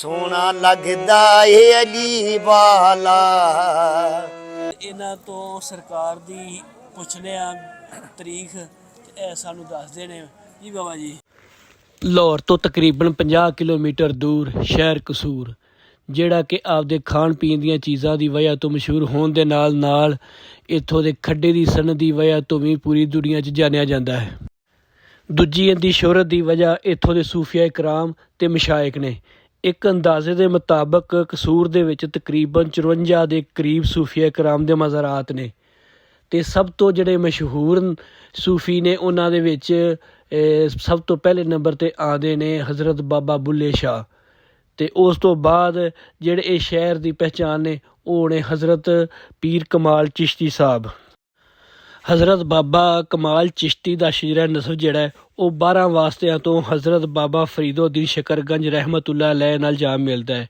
सोना लगदा ਏ ਅਲੀ ਵਾਲਾ। ਇਹਨਾਂ ਤੋਂ ਸਰਕਾਰ ਦੀ ਪੁੱਛਦੇ ਆ ਤਰੀਕ ਤੇ ਇਹ ਸਾਨੂੰ ਦੱਸਦੇ ਨੇ ਜੀ ਬਾਬਾ ਜੀ। ਲਾਹੌਰ ਤੋਂ ਤਕਰੀਬਨ 50 ਕਿਲੋਮੀਟਰ ਦੂਰ ਸ਼ਹਿਰ ਕਸੂਰ, ਜਿਹੜਾ ਕਿ ਆਪਦੇ ਖਾਣ ਪੀਣ ਦੀਆਂ ਚੀਜ਼ਾਂ ਦੀ ਵਜ੍ਹਾ ਤੋਂ ਮਸ਼ਹੂਰ ਹੋਣ ਦੇ ਨਾਲ ਨਾਲ ਇੱਥੋਂ ਦੇ ਖੱਡੇ ਦੀ ਸਨਅਤ ਦੀ ਵਜ੍ਹਾ ਤੋਂ ਵੀ ਪੂਰੀ ਦੁਨੀਆ 'ਚ ਜਾਣਿਆ ਜਾਂਦਾ ਹੈ। ਦੂਜੀ ਇਹਦੀ ਸ਼ੋਹਰਤ ਦੀ ਵਜ੍ਹਾ ਇੱਥੋਂ ਦੇ ਸੂਫੀਆ ਇਕਰਾਮ ਤੇ ਮਸ਼ਾਇਕ ਨੇ। ਇੱਕ ਅੰਦਾਜ਼ੇ ਦੇ ਮੁਤਾਬਕ ਕਸੂਰ ਦੇ ਵਿੱਚ ਤਕਰੀਬਨ 54 ਦੇ ਕਰੀਬ ਸੂਫੀਆ ਇਕਰਾਮ ਦੇ ਮਜ਼ਾਰਾਤ ਨੇ ਅਤੇ ਸਭ ਤੋਂ ਜਿਹੜੇ ਮਸ਼ਹੂਰ ਸੂਫੀ ਨੇ ਉਹਨਾਂ ਦੇ ਵਿੱਚ ਸਭ ਤੋਂ ਪਹਿਲੇ ਨੰਬਰ 'ਤੇ ਆਉਂਦੇ ਨੇ ਹਜ਼ਰਤ ਬਾਬਾ ਬੁੱਲੇ ਸ਼ਾਹ, ਅਤੇ ਉਸ ਤੋਂ ਬਾਅਦ ਜਿਹੜੇ ਇਹ ਸ਼ਹਿਰ ਦੀ ਪਹਿਚਾਣ ਨੇ ਉਹ ਨੇ ਹਜ਼ਰਤ ਪੀਰ ਕਮਾਲ ਚਿਸ਼ਤੀ ਸਾਹਿਬ। ਹਜ਼ਰਤ ਬਾਬਾ ਕਮਾਲ ਚਿਸ਼ਤੀ ਦਾ ਸ਼ੀਰਾ ਨਸਬ ਜਿਹੜਾ ਹੈ ਉਹ 12 ਵਾਸਤਿਆਂ ਤੋਂ ਹਜ਼ਰਤ ਬਾਬਾ ਫਰੀਦੋਦੀਨ ਸ਼ਕਰਗੰਜ ਰਹਿਮਤੁल्लाह अलैह ਨਾਲ ਜਾ ਮਿਲਦਾ ਹੈ।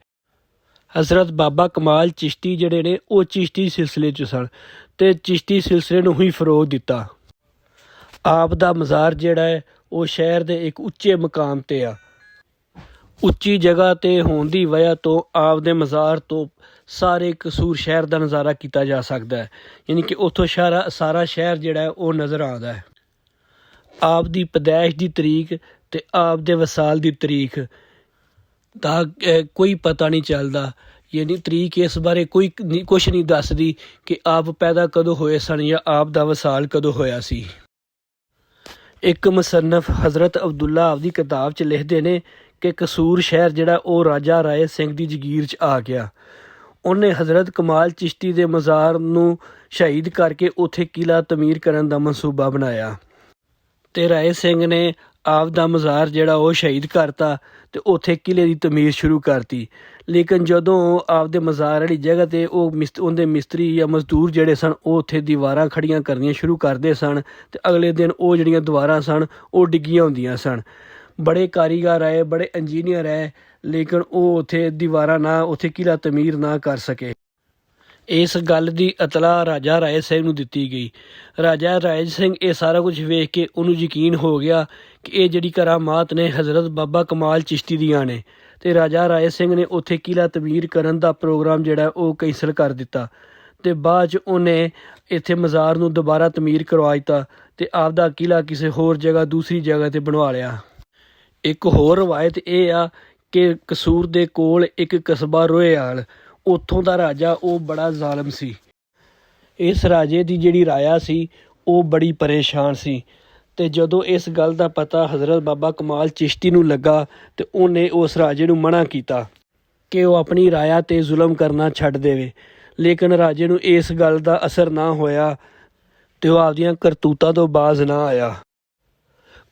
ਹਜ਼ਰਤ ਬਾਬਾ ਕਮਾਲ ਚਿਸ਼ਤੀ ਜਿਹੜੇ ਨੇ ਉਹ ਚਿਸ਼ਤੀ ਸਿਲਸਿਲੇ 'ਚ ਸਨ ਅਤੇ ਚਿਸ਼ਤੀ ਸਿਲਸਿਲੇ ਨੂੰ ਹੀ ਫਰੋਗ ਦਿੱਤਾ। ਆਪ ਦਾ ਮਜ਼ਾਰ ਜਿਹੜਾ ਹੈ ਉਹ ਸ਼ਹਿਰ ਦੇ ਇੱਕ ਉੱਚੇ ਮਕਾਮ 'ਤੇ ਆ। ਉੱਚੀ ਜਗ੍ਹਾ 'ਤੇ ਹੋਣ ਦੀ ਵਜ੍ਹਾ ਤੋਂ ਆਪ ਦੇ ਮਜ਼ਾਰ ਤੋਂ ਸਾਰੇ ਕਸੂਰ ਸ਼ਹਿਰ ਦਾ ਨਜ਼ਾਰਾ ਕੀਤਾ ਜਾ ਸਕਦਾ ਹੈ, ਯਾਨੀ ਕਿ ਉੱਥੋਂ ਸਾਰਾ ਸ਼ਹਿਰ ਜਿਹੜਾ ਹੈ ਉਹ ਨਜ਼ਰ ਆਉਂਦਾ ਹੈ। ਆਪ ਦੀ ਪੈਦਾਇਸ਼ ਦੀ ਤਰੀਕ ਅਤੇ ਆਪ ਦੇ ਵਸਾਲ ਦੀ ਤਰੀਕ ਦਾ ਕੋਈ ਪਤਾ ਨਹੀਂ ਚੱਲਦਾ, ਯਾਨੀ ਤਰੀਕ ਇਸ ਬਾਰੇ ਕੁਛ ਨਹੀਂ ਦੱਸਦੀ ਕਿ ਆਪ ਪੈਦਾ ਕਦੋਂ ਹੋਏ ਸਨ ਜਾਂ ਆਪ ਦਾ ਵਸਾਲ ਕਦੋਂ ਹੋਇਆ ਸੀ। ਇੱਕ ਮੁਸੰਨਫ ਹਜ਼ਰਤ ਅਬਦੁੱਲਾ ਆਪਦੀ ਕਿਤਾਬ 'ਚ ਲਿਖਦੇ ਨੇ ਕਿ ਕਸੂਰ ਸ਼ਹਿਰ ਜਿਹੜਾ ਉਹ ਰਾਜਾ ਰਾਏ ਸਿੰਘ ਦੀ ਜਗੀਰ 'ਚ ਆ ਗਿਆ। ਉਹਨੇ ਹਜ਼ਰਤ ਕਮਾਲ ਚਿਸ਼ਤੀ ਦੇ ਮਜ਼ਾਰ ਨੂੰ ਸ਼ਹੀਦ ਕਰਕੇ ਉੱਥੇ ਕਿਲ੍ਹਾ ਤਮੀਰ ਕਰਨ ਦਾ ਮਨਸੂਬਾ ਬਣਾਇਆ ਅਤੇ ਰਾਏ ਸਿੰਘ ਨੇ ਆਪ ਦਾ ਮਜ਼ਾਰ ਜਿਹੜਾ ਉਹ ਸ਼ਹੀਦ ਕਰਤਾ ਅਤੇ ਉੱਥੇ ਕਿਲ੍ਹੇ ਦੀ ਤਮੀਰ ਸ਼ੁਰੂ ਕਰਤੀ। ਲੇਕਿਨ ਜਦੋਂ ਆਪਦੇ ਮਜ਼ਾਰ ਵਾਲੀ ਜਗ੍ਹਾ 'ਤੇ ਉਹਦੇ ਮਿਸਤਰੀ ਜਾਂ ਮਜ਼ਦੂਰ ਜਿਹੜੇ ਸਨ ਉਹ ਉੱਥੇ ਦੀਵਾਰਾਂ ਖੜੀਆਂ ਕਰਨੀਆਂ ਸ਼ੁਰੂ ਕਰਦੇ ਸਨ ਅਤੇ ਅਗਲੇ ਦਿਨ ਉਹ ਜਿਹੜੀਆਂ ਦੀਵਾਰਾਂ ਸਨ ਉਹ ਡਿੱਗੀਆਂ ਹੁੰਦੀਆਂ ਸਨ। ਬੜੇ ਕਾਰੀਗਰ ਆਏ, ਬੜੇ ਇੰਜੀਨੀਅਰ ਆਏ, ਲੇਕਿਨ ਉਹ ਉੱਥੇ ਦੀਵਾਰਾਂ ਉੱਥੇ ਕਿਲ੍ਹਾ ਤਮੀਰ ਨਾ ਕਰ ਸਕੇ। ਇਸ ਗੱਲ ਦੀ ਇਤਲਾਹ ਰਾਜਾ ਰਾਏ ਸਿੰਘ ਨੂੰ ਦਿੱਤੀ ਗਈ। ਰਾਜਾ ਰਾਏ ਸਿੰਘ ਇਹ ਸਾਰਾ ਕੁਝ ਵੇਖ ਕੇ ਉਹਨੂੰ ਯਕੀਨ ਹੋ ਗਿਆ ਕਿ ਇਹ ਜਿਹੜੀ ਕਰਾਮਾਤ ਨੇ ਹਜ਼ਰਤ ਬਾਬਾ ਕਮਾਲ ਚਿਸ਼ਤੀ ਦੀਆਂ ਨੇ, ਅਤੇ ਰਾਜਾ ਰਾਏ ਸਿੰਘ ਨੇ ਉੱਥੇ ਕਿਲ੍ਹਾ ਤਮੀਰ ਕਰਨ ਦਾ ਪ੍ਰੋਗਰਾਮ ਜਿਹੜਾ ਉਹ ਕੈਂਸਲ ਕਰ ਦਿੱਤਾ ਅਤੇ ਬਾਅਦ 'ਚ ਉਹਨੇ ਇੱਥੇ ਮਜ਼ਾਰ ਨੂੰ ਦੁਬਾਰਾ ਤਮੀਰ ਕਰਵਾ ਦਿੱਤਾ ਅਤੇ ਆਪਦਾ ਕਿਲ੍ਹਾ ਕਿਸੇ ਹੋਰ ਜਗ੍ਹਾ ਦੂਸਰੀ ਜਗ੍ਹਾ 'ਤੇ ਬਣਵਾ ਲਿਆ। ਇੱਕ ਹੋਰ ਰਵਾਇਤ ਇਹ ਆ ਕਿ ਕਸੂਰ ਦੇ ਕੋਲ ਇੱਕ ਕਸਬਾ ਰੋਏਆਲ, ਉੱਥੋਂ ਦਾ ਰਾਜਾ ਉਹ ਬੜਾ ਜ਼ਾਲਮ ਸੀ। ਇਸ ਰਾਜੇ ਦੀ ਜਿਹੜੀ ਰਾਇਆ ਸੀ ਉਹ ਬੜੀ ਪਰੇਸ਼ਾਨ ਸੀ ਅਤੇ ਜਦੋਂ ਇਸ ਗੱਲ ਦਾ ਪਤਾ ਹਜ਼ਰਤ ਬਾਬਾ ਕਮਾਲ ਚਿਸ਼ਤੀ ਨੂੰ ਲੱਗਾ ਅਤੇ ਉਹਨੇ ਉਸ ਰਾਜੇ ਨੂੰ ਮਨ੍ਹਾ ਕੀਤਾ ਕਿ ਉਹ ਆਪਣੀ ਰਾਇਆ 'ਤੇ ਜ਼ੁਲਮ ਕਰਨਾ ਛੱਡ ਦੇਵੇ। ਲੇਕਿਨ ਰਾਜੇ ਨੂੰ ਇਸ ਗੱਲ ਦਾ ਅਸਰ ਨਾ ਹੋਇਆ ਅਤੇ ਉਹ ਆਪਦੀਆਂ ਕਰਤੂਤਾਂ ਤੋਂ ਬਾਜ਼ ਨਾ ਆਇਆ।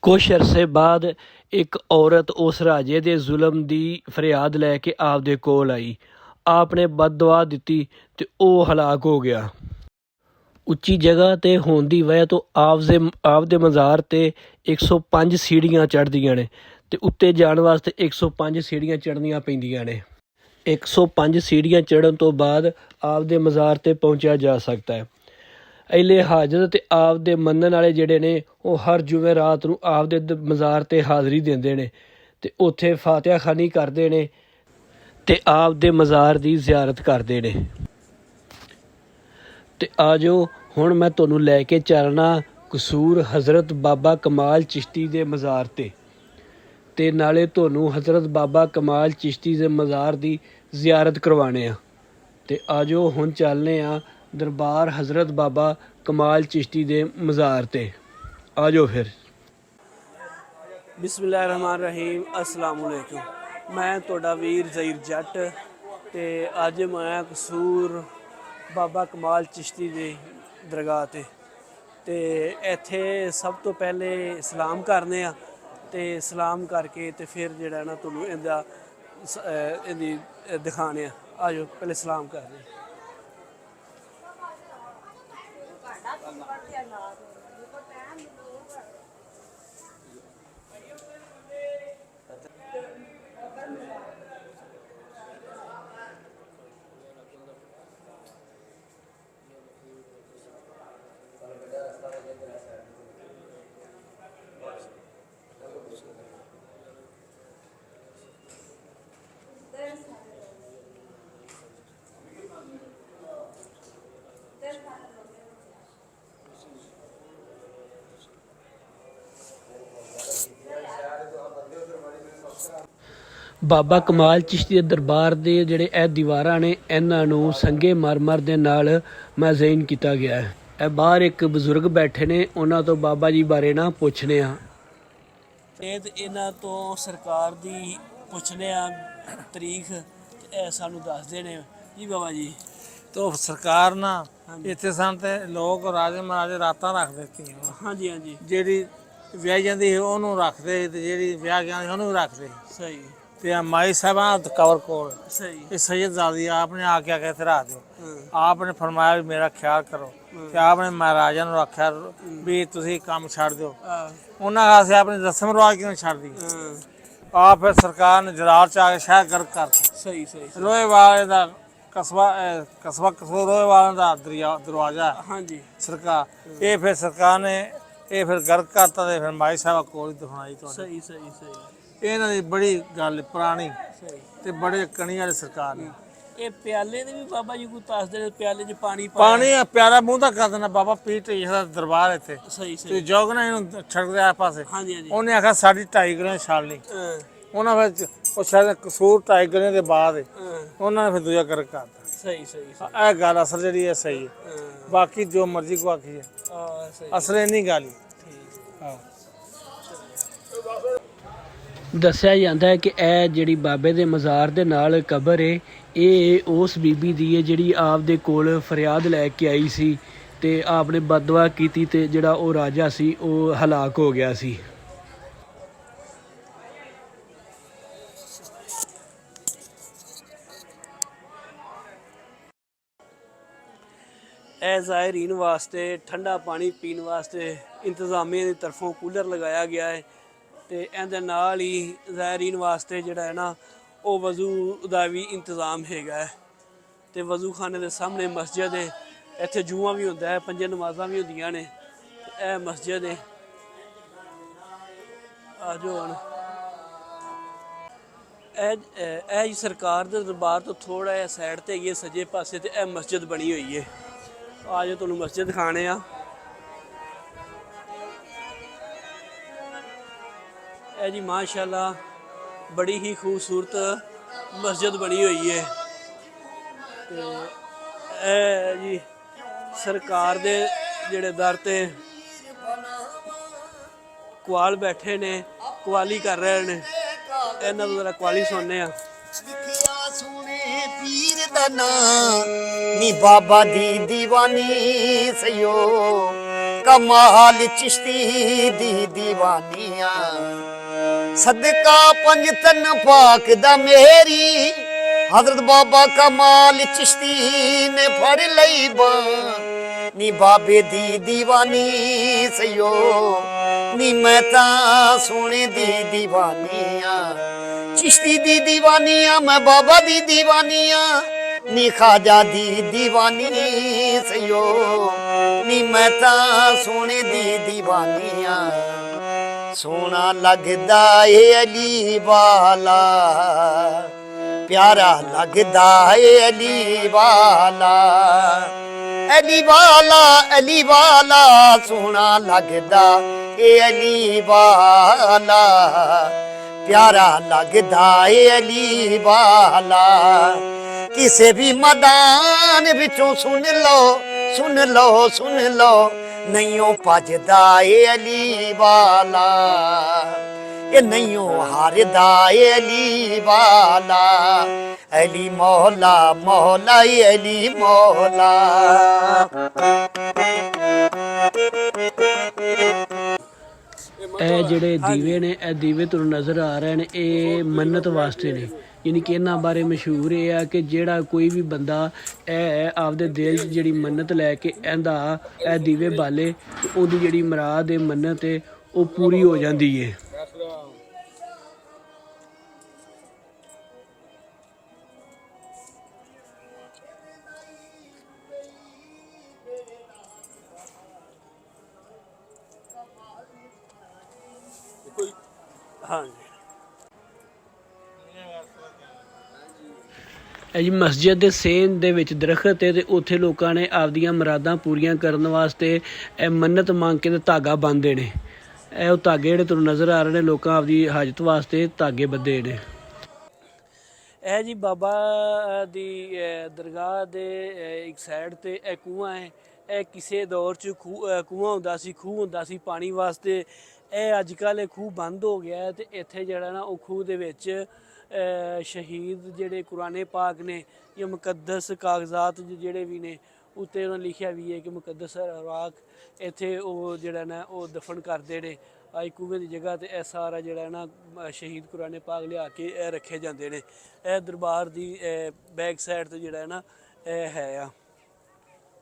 ਕੁਛ ਅਰਸੇ ਬਾਅਦ ਇੱਕ ਔਰਤ ਉਸ ਰਾਜੇ ਦੇ ਜ਼ੁਲਮ ਦੀ ਫਰਿਆਦ ਲੈ ਕੇ ਆਪ ਦੇ ਕੋਲ ਆਈ। ਆਪ ਨੇ ਬਦਦੁਆ ਦਿੱਤੀ ਅਤੇ ਉਹ ਹਲਾਕ ਹੋ ਗਿਆ। ਉੱਚੀ ਜਗ੍ਹਾ 'ਤੇ ਹੋਣ ਦੀ ਵਜ੍ਹਾ ਤੋਂ ਆਪ ਦੇ ਮਜ਼ਾਰ 'ਤੇ 105 ਸੀੜੀਆਂ ਚੜ੍ਹਦੀਆਂ ਨੇ ਅਤੇ ਉੱਤੇ ਜਾਣ ਵਾਸਤੇ 105 ਸੀੜੀਆਂ ਚੜ੍ਹਨੀਆਂ ਪੈਂਦੀਆਂ ਨੇ। 105 ਸੀੜੀਆਂ ਚੜ੍ਹਨ ਤੋਂ ਬਾਅਦ ਆਪ ਦੇ ਮਜ਼ਾਰ 'ਤੇ ਪਹੁੰਚਿਆ ਜਾ ਸਕਦਾ ਹੈ। ਅਹਿਲੇ ਹਾਜ਼ਰ ਅਤੇ ਆਪ ਦੇ ਮੰਨਣ ਵਾਲੇ ਜਿਹੜੇ ਨੇ ਉਹ ਹਰ ਜੁਮੇਰਾਤ ਨੂੰ ਆਪ ਦੇ ਮਜ਼ਾਰ 'ਤੇ ਹਾਜ਼ਰੀ ਦਿੰਦੇ ਨੇ ਅਤੇ ਉੱਥੇ ਫਾਤਿਹਾ ਖਾਨੀ ਕਰਦੇ ਨੇ ਅਤੇ ਆਪ ਦੇ ਮਜ਼ਾਰ ਦੀ ਜ਼ਿਆਰਤ ਕਰਦੇ ਨੇ। ਅਤੇ ਆ ਜਾਓ ਹੁਣ ਮੈਂ ਤੁਹਾਨੂੰ ਲੈ ਕੇ ਚੱਲਣਾ ਕਸੂਰ ਹਜ਼ਰਤ ਬਾਬਾ ਕਮਾਲ ਚਿਸ਼ਤੀ ਦੇ ਮਜ਼ਾਰ 'ਤੇ, ਅਤੇ ਨਾਲੇ ਤੁਹਾਨੂੰ ਹਜ਼ਰਤ ਬਾਬਾ ਕਮਾਲ ਚਿਸ਼ਤੀ ਦੇ ਮਜ਼ਾਰ ਦੀ ਜ਼ਿਆਰਤ ਕਰਵਾਉਣੇ ਆ। ਅਤੇ ਆ ਜਾਓ ਹੁਣ ਚੱਲਦੇ ਹਾਂ ਦਰਬਾਰ ਹਜ਼ਰਤ ਬਾਬਾ ਕਮਾਲ ਚਿਸ਼ਤੀ ਦੇ ਮਜ਼ਾਰ 'ਤੇ। ਆ ਜਾਓ ਫਿਰ। ਬਿਸਮਿਲ੍ਲਾਹਿਰ ਰਹਿਮਾਨ ਰਹੀਮ। ਅਸਲਾਮ ਵਾਲੇਕੁਮ। ਮੈਂ ਤੁਹਾਡਾ ਵੀਰ ਜ਼ਹੀਰ ਜੱਟ ਅਤੇ ਅੱਜ ਮੈਂ ਕਸੂਰ ਬਾਬਾ ਕਮਾਲ ਚਿਸ਼ਤੀ ਦੀ ਦਰਗਾਹ 'ਤੇ ਅਤੇ ਇੱਥੇ ਸਭ ਤੋਂ ਪਹਿਲੇ ਸਲਾਮ ਕਰਨੇ ਆ ਅਤੇ ਸਲਾਮ ਕਰਕੇ ਅਤੇ ਫਿਰ ਜਿਹੜਾ ਨਾ ਤੁਹਾਨੂੰ ਇਹਦੀ ਦਿਖਾਣੇ ਆ। ਆ ਜਾਓ ਪਹਿਲੇ ਸਲਾਮ ਕਰਦੇ। ਬਾਬਾ ਕਮਾਲ ਚਿਸ਼ਤੀ ਦੇ ਦਰਬਾਰ ਦੇ ਜਿਹੜੇ ਇਹ ਦੀਵਾਰਾਂ ਨੇ ਇਹਨਾਂ ਨੂੰ ਸੰਗੇ ਮਰਮਰ ਦੇ ਨਾਲ ਮਜ਼ੈਨ ਕੀਤਾ ਗਿਆ ਹੈ। ਇਹ ਬਾਹਰ ਇੱਕ ਬਜ਼ੁਰਗ ਬੈਠੇ ਨੇ, ਉਹਨਾਂ ਤੋਂ ਬਾਬਾ ਜੀ ਬਾਰੇ ਨਾ ਪੁੱਛਨੇ ਆ। ਇਹ ਤੇ ਇਹਨਾਂ ਤੋਂ ਸਰਕਾਰ ਦੀ ਪੁੱਛਨੇ ਆ ਤਰੀਖ, ਇਹ ਸਾਨੂੰ ਦੱਸਦੇ ਨੇ ਜੀ ਬਾਬਾ ਜੀ। ਤੋ ਸਰਕਾਰ ਨਾ ਇੱਥੇ ਸਨ ਤੇ ਲੋਕ ਰਾਜੇ ਮਹਾਰਾਜੇ ਰਾਤਾਂ ਰੱਖ ਦਿੱਤੀਆਂ। ਹਾਂਜੀ ਹਾਂਜੀ, ਜਿਹੜੀ ਵਿਆਹ ਜਾਂਦੀ ਸੀ ਉਹਨੂੰ ਰੱਖਦੇ ਤੇ ਜਿਹੜੀ ਵਿਆਹ ਜਾਂਦੀ ਉਹਨੂੰ ਰੱਖਦੇ। ਸਹੀ ਤੇ ਮਾਈ ਸਾਹਿਬਾਂ ਕਵਰ ਕੋਲ ਸਹੀ। ਇਹ ਸੈयदजादी आपने आके आके इधर आ जाओ। आपने फरमाया भी मेरा ख्याल करो ਤੇ आपने महाराजा ਨੂੰ ਆਖਿਆ ਵੀ ਤੁਸੀਂ ਕੰਮ ਛੱਡ ਦਿਓ। ਉਹਨਾਂ ਆਸੇ ਆਪਣੀ ਰਸਮ ਰਿਵਾਜ ਕਿਉਂ ਛੱਡਦੀ? ਆ ਫਿਰ ਸਰਕਾਰ ਨੇ ਜਲਾਲ ਚ ਆ ਕੇ ਸ਼ਹਿਰ ਗਰਕ ਕਰਤਾ। ਸਹੀ ਸਹੀ। ਰੋਏਵਾਲੇ ਦਾ ਕਸਬਾ ਰੋਏਵਾਲੇ ਦਾ ਦਰਵਾਜ਼ਾ। ਹਾਂਜੀ ਸਰਕਾਰ ਇਹ ਫਿਰ ਸਰਕਾਰ ਨੇ ਇਹ ਫਿਰ ਗਰਕ ਕਰਤਾ ਤੇ ਫਿਰ ਮਾਈ ਸਾਹਿਬ ਕੋਲ ਦਿਖਾਈ ਤੋਂ। ਸਹੀ ਸਹੀ ਸਹੀ। ਇਹਨਾਂ ਦੀ ਬੜੀ ਗੱਲ ਪੁਰਾਣੀ ਸਹੀ ਤੇ ਬੜੇ ਕਣੀ ਵਾਲੀ ਸਰਕਾਰ ਨੇ। ਇਹ ਪਿਆਲੇ ਦੇ ਵੀ ਬਾਬਾ ਜੀ ਕੋਈ ਦੱਸਦੇ ਨੇ, ਪਿਆਲੇ 'ਚ ਪਾਣੀ ਪਾਣੀ ਪਿਆਰਾ ਮੂੰਹ ਦਾ ਕਰ ਦੇਣਾ ਬਾਬਾ ਪੀਟ ਦਾ ਦਰਬਾਰ ਇੱਥੇ। ਸਹੀ ਤੇ ਸਹੀ। ਜੋਗ ਨਾ ਇਹਨੂੰ ਛੜਕਦੇ ਆ ਪਾਸੇ। ਹਾਂਜੀ ਹਾਂਜੀ। ਉਹਨੇ ਆਖਿਆ ਸਾਡੀ 2.5 ਗਰਾਂ ਛਾਲ ਲਈ। ਉਹਨਾਂ ਵਿੱਚ ਉਹ ਸ਼ਾਇਦ ਕਸੂਰ 2.5 ਗਰਾਂ ਦੇ ਬਾਅਦ ਉਹਨਾਂ ਨੇ ਫਿਰ ਦੂਜਾ ਕਰ ਕਰਤਾ। ਸਹੀ ਸਹੀ। ਇਹ ਗੱਲ ਅਸਲ ਜਿਹੜੀ ਹੈ ਸਹੀ ਹੈ, ਬਾਕੀ ਜੋ ਮਰਜ਼ੀ ਕੋ ਆਖੀ ਹੈ ਸਹੀ। ਅਸਲ ਇਹ ਨਹੀਂ ਗੱਲ। ਹਾਂ ਦੱਸਿਆ ਜਾਂਦਾ ਹੈ ਕਿ ਇਹ ਜਿਹੜੀ ਬਾਬੇ ਦੇ ਮਜ਼ਾਰ ਦੇ ਨਾਲ ਕਬਰ ਹੈ, ਇਹ ਉਸ ਬੀਬੀ ਦੀ ਹੈ ਜਿਹੜੀ ਆਪ ਦੇ ਕੋਲ ਫਰਿਆਦ ਲੈ ਕੇ ਆਈ ਸੀ ਤੇ ਆਪ ਨੇ ਬਦਦੁਆ ਕੀਤੀ ਤੇ ਜਿਹੜਾ ਉਹ ਰਾਜਾ ਸੀ ਉਹ ਹਲਾਕ ਹੋ ਗਿਆ ਸੀ। ਇਹ ਜ਼ਾਇਰੀਨ ਵਾਸਤੇ ਠੰਡਾ ਪਾਣੀ ਪੀਣ ਵਾਸਤੇ ਇੰਤਜ਼ਾਮੀਆ ਦੀ ਤਰਫੋਂ ਕੂਲਰ ਲਗਾਇਆ ਗਿਆ ਹੈ ਤੇ ਇਹਦੇ ਨਾਲ ਹੀ ਜ਼ਾਇਰੀਨ ਵਾਸਤੇ ਜਿਹੜਾ ਹੈ ਨਾ ਉਹ ਵਜ਼ੂ ਦਾ ਵੀ ਇੰਤਜ਼ਾਮ ਹੈਗਾ ਹੈ ਤੇ ਵਜ਼ੂ ਖਾਨੇ ਦੇ ਸਾਹਮਣੇ ਮਸਜਿਦ ਹੈ। ਇੱਥੇ ਜੂਆਂ ਵੀ ਹੁੰਦਾ ਹੈ, 5 ਨਮਾਜ਼ਾਂ ਵੀ ਹੁੰਦੀਆਂ ਨੇ। ਇਹ ਮਸਜਿਦ ਹੈ। ਆ ਜਾਓ ਹੁਣ ਇਹ ਸਰਕਾਰ ਦੇ ਦਰਬਾਰ ਤੋਂ ਥੋੜਾ ਜਿਹਾ ਸਾਈਡ ਤੇ ਹੈਗੀ, ਸੱਜੇ ਪਾਸੇ ਤੇ ਇਹ ਮਸਜਿਦ ਬਣੀ ਹੋਈ ਹੈ। ਆ ਜਾਓ ਤੁਹਾਨੂੰ ਮਸਜਿਦ ਦਿਖਾਣੇ ਆ। ਇਹ ਜੀ ਮਾਸ਼ਾਅੱਲਾ ਬੜੀ ਹੀ ਖੂਬਸੂਰਤ ਮਸਜਿਦ ਬਣੀ ਹੋਈ ਹੈ ਤੇ ਇਹ ਜੀ ਸਰਕਾਰ ਦੇ ਜਿਹੜੇ ਦਰ ਤੇ ਕੁਆਲ ਬੈਠੇ ਨੇ, ਕੁਆਲੀ ਕਰ ਰਹੇ ਨੇ। ਇਹਨਾਂ ਤੋਂ ਜ਼ਰਾ ਕੁਆਲੀ ਸੁਣਨੇ ਆ। ਲਿਖਿਆ ਸੋਹਣੇ ਪੀਰ ਦਾ ਨਾਂ ਨੀ ਬਾਬਾ ਦੀ ਦੀਵਾਨੀ ਸਯੋ ਕਮਾਲ ਚਿਸ਼ਤੀ ਦੀ ਦੀਵਾਨੀਆਂ ਸਦਕਾ ਪੰਜ ਤਨ ਪਾਕ ਦਾ ਮੇਰੀ ਹਜ਼ਰਤ ਬਾਬਾ ਕਮਾਲ ਚਿਸ਼ਤੀ ਨੇ ਫੜ ਲਈ ਬਾਂਹ ਨੀ ਬਾਬੇ ਦੀ ਦੀਵਾਨੀ ਸਯੋ ਨੀ ਮੈਂ ਤਾਂ ਸੋਹਣੇ ਦੀ ਦੀਵਾਨੀਆਂ चिश्ती दी दीवानिया मैं बाबा दी दीवानिया नी खाजा दी दीवानी सयो नी मैं ता सोने दी दीवानिया सोना लगदा है अली वाला प्यारा लगदा है अली वाला अली वाला अली वाला सोना लगदा है अली वाला प्यारा लगदा है अली वाला किसे भी मैदान विचों सुन लो सुन लो सुन लो नहीं भजदा है अली वाला ये नहीं हारदा है अली वाला अली मौला मौला अली मौला। ਇਹ ਜਿਹੜੇ ਦੀਵੇ ਨੇ, ਇਹ ਦੀਵੇ ਤੁਹਾਨੂੰ ਨਜ਼ਰ ਆ ਰਹੇ ਨੇ, ਇਹ ਮੰਨਤ ਵਾਸਤੇ ਨੇ। ਯਾਨੀ ਕਿ ਇਹਨਾਂ ਬਾਰੇ ਮਸ਼ਹੂਰ ਇਹ ਆ ਕਿ ਜਿਹੜਾ ਕੋਈ ਵੀ ਬੰਦਾ ਇਹ ਆਪਦੇ ਦਿਲ 'ਚ ਜਿਹੜੀ ਮੰਨਤ ਲੈ ਕੇ ਇਹਦਾ ਇਹ ਦੀਵੇ ਬਾਲੇ ਤੇ ਉਹਦੀ ਜਿਹੜੀ ਮੁਰਾਦ ਹੈ, ਮੰਨਤ ਹੈ, ਉਹ ਪੂਰੀ ਹੋ ਜਾਂਦੀ ਹੈ। ਹਾਂਜੀ ਇਹ ਜੀ ਮਸਜਿਦ ਦੇ ਸੇਨ ਦੇ ਵਿੱਚ ਦਰਖਤ ਹੈ ਤੇ ਉੱਥੇ ਲੋਕਾਂ ਨੇ ਆਪਦੀਆਂ ਮੁਰਾਦਾਂ ਪੂਰੀਆਂ ਕਰਨ ਵਾਸਤੇ ਇਹ ਮੰਨਤ ਮੰਗ ਕੇ ਤੇ ਧਾਗਾ ਬੰਨ੍ਹਦੇ ਨੇ। ਇਹ ਉਹ ਧਾਗੇ ਜਿਹੜੇ ਤੁਹਾਨੂੰ ਨਜ਼ਰ ਆ ਰਹੇ ਨੇ, ਲੋਕਾਂ ਆਪਦੀ ਹਾਜਤ ਵਾਸਤੇ ਧਾਗੇ ਬੱਧੇ ਨੇ। ਇਹ ਜੀ ਬਾਬਾ ਦੀ ਦਰਗਾਹ ਦੇ ਇੱਕ ਸਾਈਡ ਤੇ ਇਹ ਕੂਆ ਹੈ। ਇਹ ਕਿਸੇ ਦੌਰ 'ਚ ਕੂਆ ਹੁੰਦਾ ਸੀ, ਖੂਹ ਹੁੰਦਾ ਸੀ ਪਾਣੀ ਵਾਸਤੇ। ਇਹ ਅੱਜ ਕੱਲ੍ਹ ਇਹ ਖੂਹ ਬੰਦ ਹੋ ਗਿਆ ਹੈ ਤੇ ਇੱਥੇ ਜਿਹੜਾ ਨਾ ਉਹ ਖੂਹ ਦੇ ਵਿੱਚ ਸ਼ਹੀਦ ਜਿਹੜੇ ਕੁਰਾਨੇ ਪਾਕ ਨੇ ਜਾਂ ਮੁਕੱਦਸ ਕਾਗਜ਼ਾਤ ਜਿਹੜੇ ਵੀ ਨੇ ਉੱਤੇ ਉਹਨਾਂ ਲਿਖਿਆ ਵੀ ਹੈ ਕਿ ਮੁਕੱਦਸ ਅਰਵਾਕ ਇੱਥੇ ਉਹ ਜਿਹੜਾ ਨਾ ਉਹ ਦਫਨ ਕਰਦੇ ਨੇ। ਅੱਜ ਕੂਏ ਦੀ ਜਗ੍ਹਾ ਤੇ ਇਹ ਸਾਰਾ ਜਿਹੜਾ ਨਾ ਸ਼ਹੀਦ ਕੁਰਾਨੇ ਪਾਕ ਲਿਆ ਕੇ ਇਹ ਰੱਖੇ ਜਾਂਦੇ ਨੇ। ਇਹ ਦਰਬਾਰ ਦੀ ਬੈਕ ਸਾਈਡ ਤੇ ਜਿਹੜਾ ਨਾ ਇਹ ਹੈ ਆ।